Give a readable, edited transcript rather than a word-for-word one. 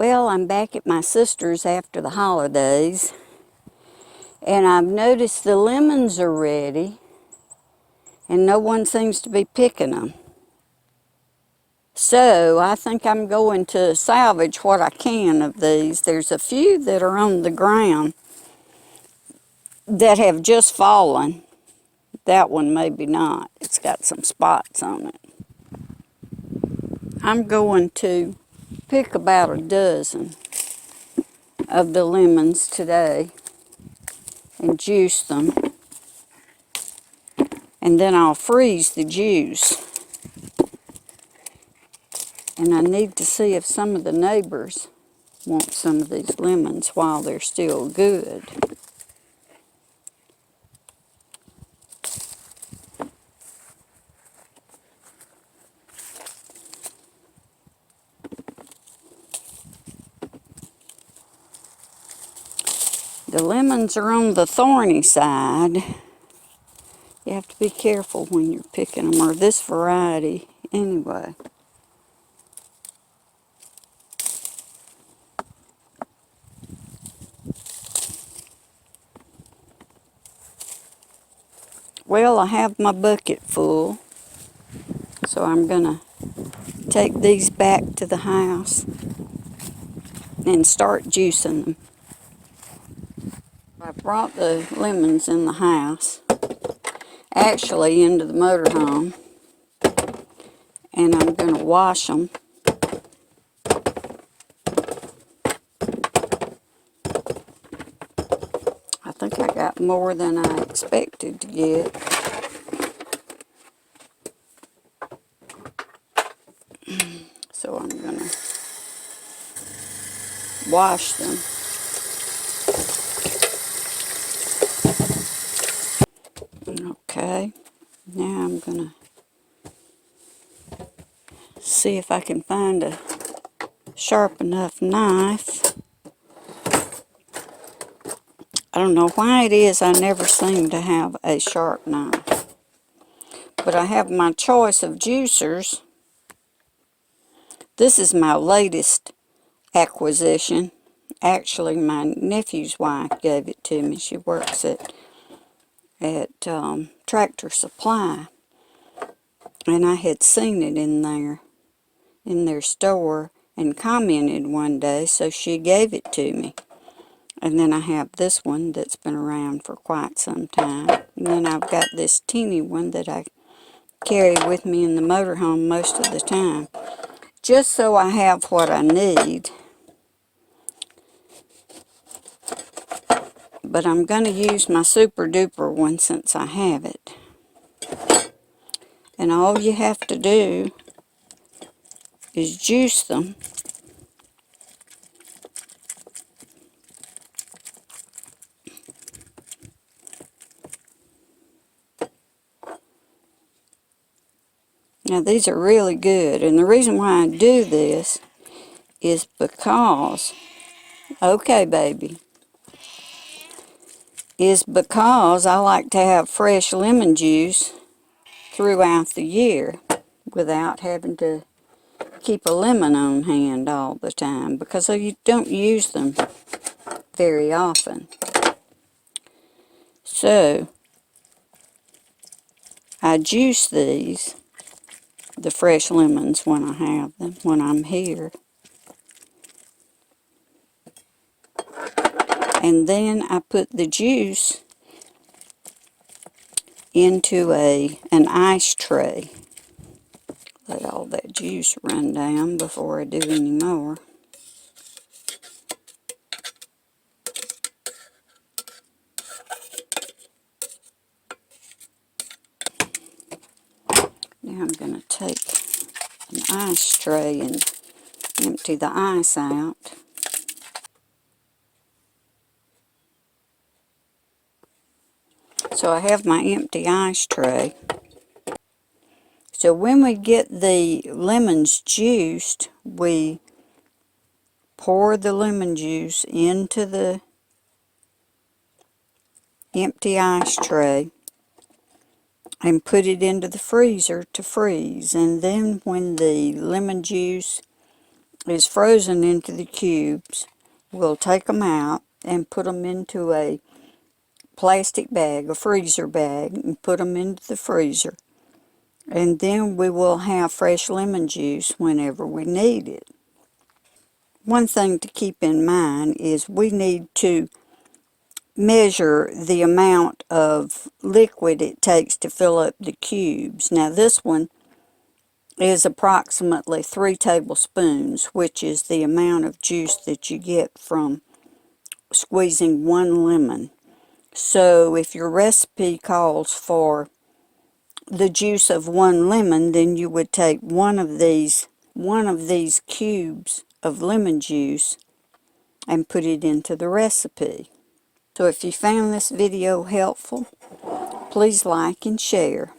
Well, I'm back at my sister's after the holidays, and I've noticed the lemons are ready, and no one seems to be picking them. So I think I'm going to salvage what I can of these. There's a few that are on the ground that have just fallen. That one maybe not. It's got some spots on it. I'm going to pick about a dozen of the lemons today and juice them. And then I'll freeze the juice. And I need to see if some of the neighbors want some of these lemons while they're still good. The lemons are on the thorny side. You have to be careful when you're picking them, or this variety anyway. Well, I have my bucket full, so I'm going to take these back to the house and start juicing them. I brought the lemons in the house, actually into the motorhome, and I'm going to wash them. I think I got more than I expected to get. So I'm going to wash them. Okay, now I'm going to see if I can find a sharp enough knife. I don't know why it is I never seem to have a sharp knife. But I have my choice of juicers. This is my latest acquisition. Actually, my nephew's wife gave it to me. She works at Tractor Supply. And I had seen it in their store and commented one day, so she gave it to me. And then I have this one that's been around for quite some time. And then I've got this teeny one that I carry with me in the motorhome most of the time. Just so I have what I need. But I'm going to use my super duper one since I have it. And all you have to do is juice them. Now these are really good, and the reason why I do this is because, okay baby, is because I like to have fresh lemon juice throughout the year without having to keep a lemon on hand all the time, because you don't use them very often. So I juice these, the fresh lemons, when I have them, when I'm here. And then I put the juice into an ice tray. Let all that juice run down before I do any more. Now I'm going to take an ice tray and empty the ice out. So I have my empty ice tray. So when we get the lemons juiced, we pour the lemon juice into the empty ice tray and put it into the freezer to freeze. And then when the lemon juice is frozen into the cubes, we'll take them out and put them into a plastic bag, a freezer bag, and put them into the freezer. And then we will have fresh lemon juice whenever we need it. One thing to keep in mind is we need to measure the amount of liquid it takes to fill up the cubes. Now this one is approximately 3 tablespoons, which is the amount of juice that you get from squeezing 1 lemon. So if your recipe calls for the juice of 1 lemon, then you would take one of these cubes of lemon juice and put it into the recipe. So if you found this video helpful, please like and share.